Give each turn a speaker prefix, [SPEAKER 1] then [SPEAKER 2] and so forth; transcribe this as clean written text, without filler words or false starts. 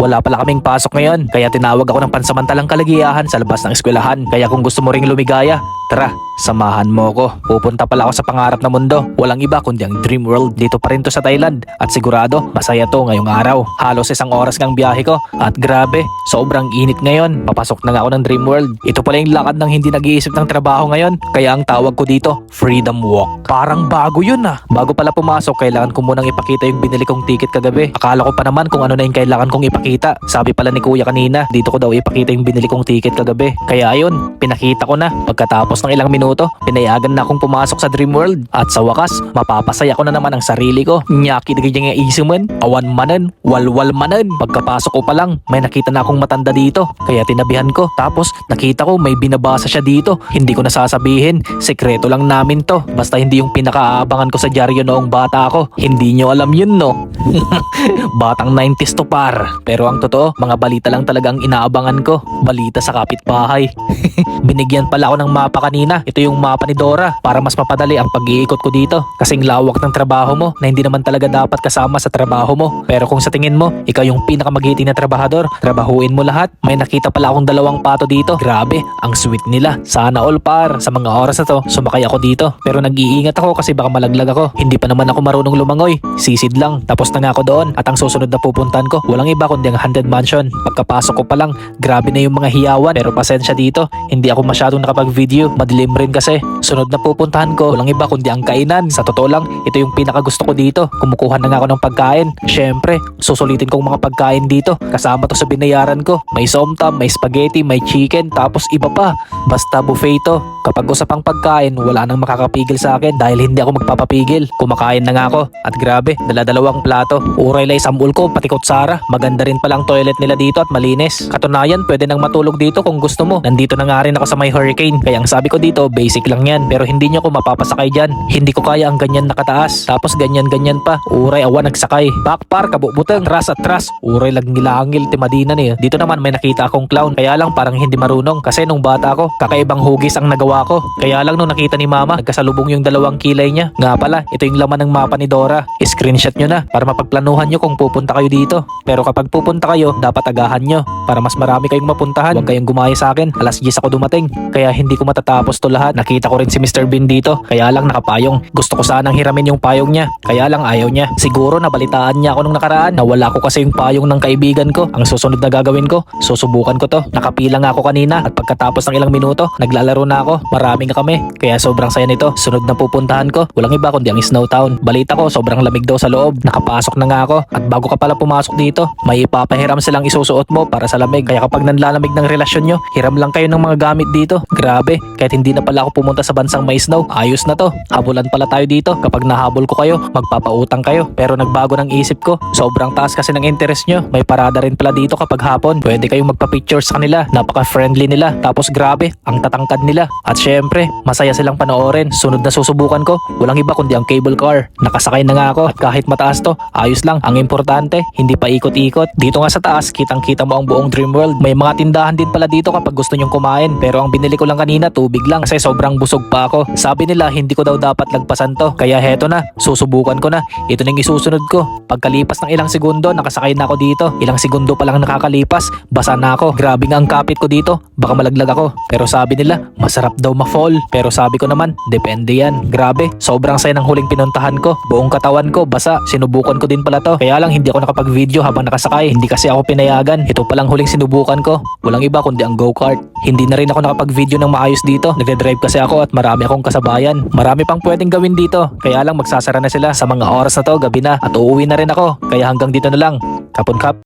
[SPEAKER 1] wala pala kaming pasok ngayon. Kaya tinawag ako ng pansamantalang kaligayahan sa labas ng eskwelahan. Kaya kung gusto mo ring lumigaya, tara, samahan mo ko. Pupunta pala ako sa pangarap na mundo. Walang iba kundi ang Dream World. Dito pa rin to sa Thailand. At sigurado, masaya to ngayong araw. Halos 1 oras ngang biyahe ko. At grabe, sobrang init ngayon. Papasok na nga ako ng Dream World. Ito pala yung lakad ng hindi nag-iisip ng trabaho ngayon. Kaya ang tawag ko dito, Freedom Walk. Parang bago yun ah. Bago pala pumasok, kailangan ko munang ipakita yung binili kong ticket kagabi. Akala ko pa naman kung ano na yung kailangan kong ipakita. Sabi pala ni kuya kanina, dito ko daw ipakita yung binili kong ticket kagabi. Kaya ayun, pinakita ko na. Pagkatapos ng ilang minuto, pinayagan na akong pumasok sa Dream World. At sa wakas, mapapasaya ko na naman ang sarili ko. Nyaki na ganyan nga isuman, awan manan, walwal manan. Pagkapasok ko pa lang, may nakita na akong matanda dito. Kaya tinabihan ko. Tapos nakita ko may binabasa siya dito. Hindi ko nasasabihin, sekreto lang namin to. Basta hindi yung pinakaabangan ko sa dyaryo noong bata ako. Hindi nyo alam yun no. Batang 90s to par. Pero ang totoo, mga balita lang talaga ang inaabangan ko. Balita sa kapitbahay. Binigyan pala ako ng mapa kanina. Ito yung mapa ni Dora para mas mapadali ang pag-iikot ko dito. Kasing lawak ng trabaho mo na hindi naman talaga dapat kasama sa trabaho mo. Pero kung sa tingin mo, ikaw yung pinakamagiting na trabahador, trabahuin mo lahat. May nakita pala akong 2 pato dito. Grabe, ang sweet nila. Sana all par. Sa mga oras na to, sumakay ako dito. Pero nag-iingat ako kasi baka malaglag ako. Hindi pa naman ako marunong lumangoy. Sisid lang. Tapos na nga ako doon. At ang susunod na pupuntahan ko, walang iba kundi ang Haunted Mansion. Pagkapasok ko pa lang, grabe na yung mga hiyawan. Pero pasensya dito, hindi ako masyadong nakapag-video. Madilim rin kasi. Sunod na pupuntahan ko, walang iba kundi ang kainan. Sa totoo lang, ito yung pinakagusto ko dito. Kumukuha na nga ako ng pagkain. Syempre, susulitin kong mga pagkain dito. Kasama to sa binayaran ko. May somtam, may spaghetti, may chicken, tapos iba pa. Basta buffet to. Kapag usapang pagkain, wala nang makakapigil sa akin dahil hindi ako magpapapigil. Kumakain na nga ako. At grabe, 2 plato. Uray lay samul ko, pati kutsara. Maganda rin palang toilet nila dito at malinis. Katunayan, pwede nang matulog dito kung gusto mo. Nandito na nga rin ako sa may hurricane. Kaya ang sabi ko dito, basic lang yan. Pero hindi nyo ko mapapasakay dyan. Hindi ko kaya ang ganyan nakataas. Tapos ganyan-ganyan pa. Uray awan nagsakay. Bakpar, kabubutang, tras at tras. Uray lagngilangil, timadinan eh. Dito naman may nakita akong clown. Kaya lang parang hindi marunong. Kasi nung bata ko, kakaibang hugis ang nagawa ko. Kaya lang nung nakita ni mama, nagkasalubong yung 2 kilay niya. Nga pala, ito yung laman ng mapa ni Dora. Screenshot nyo na para mapagplanuhan nyo kung pupunta kayo dito. Pero kapag pupunta kayo, dapat agahan nyo para mas marami kayong mapuntahan. Huwag kayong gumaya sa akin. Alas 10 ako dumating. Kaya hindi ko matatapos to lahat. Nakita ko rin si Mr. Bean dito. Kaya lang nakapayong. Gusto ko sanang hiramin yung payong niya. Kaya lang ayaw niya. Siguro nabalitaan niya ako nung nakaraan. Nawala ko kasi yung payong ng kaibigan ko. Ang susunod na gagawin ko, susubukan ko to. Nakapila nga ako kanina at pagkatapos ng ilang minuto, naglalaro na ako. Marami nga kami. Kaya sobrang saya nito. Sunod na pupuntahan ko, walang iba kundi ang Snow Town. Balita ko, sobrang lamig daw sa loob. Nakapasok na nga ako. At bago ka pala pumasok dito, may ipapahiram silang isusuot mo para sa lamig. Kaya kapag nanlalamig ng relasyon nyo, hiram lang kayo ng mga gamit dito. Grabe, kahit hindi na pala ako pumunta sa bansang may snow, ayos na to. Habulan pala tayo dito. Kapag nahabol ko kayo, magpapautang kayo. Pero nagbago ng isip ko. Sobrang taas kasi ng interest nyo. May parada rin pala dito kapag hapon. Pwede kayong magpa-picture sa kanila. Napaka-friendly nila. Tapos grabe, ang tatangkad nila. At syempre, masaya silang panoorin. Sunod na susubukan ko, walang iba kundi ang cable car. Nakasakay na nga ako at kahit mataas to, ayos lang. Ang importante, hindi pa ikot-ikot. Dito nga sa taas, kitang-kita mo ang buong Dream World. May mga tindahan din pala dito kapag gusto nyong kumain. Pero ang binili ko lang kanina, tubig lang kasi sobrang busog pa ako. Sabi nila, hindi ko daw dapat lagpasan to. Kaya heto na, susubukan ko na. Ito na yung isusunod ko. Pagkalipas ng ilang segundo, nakasakay na ako dito. Ilang segundo pa lang nakakalipas, basa na ako. Grabe nga ang kapit ko dito. Baka malaglag ako. Pero sabi nila, masarap daw ma-fall. Pero sabi ko naman, depende yan. Grabe, sobrang saya ng huling pinuntahan ko. Buong katawan ko, basa. Sinubukan ko din pala to. Kaya lang hindi ako nakapag-video habang nakasakay. Hindi kasi ako pinayagan. Ito palang huling sinubukan ko. Walang iba kundi ang go-kart. Hindi na rin ako nakapag-video ng maayos dito. Nagde-drive kasi ako at marami akong kasabayan. Marami pang pwedeng gawin dito. Kaya lang magsasara na sila sa mga oras na to, gabi na. At uuwi na rin ako. Kaya hanggang dito na lang. Kapon kap.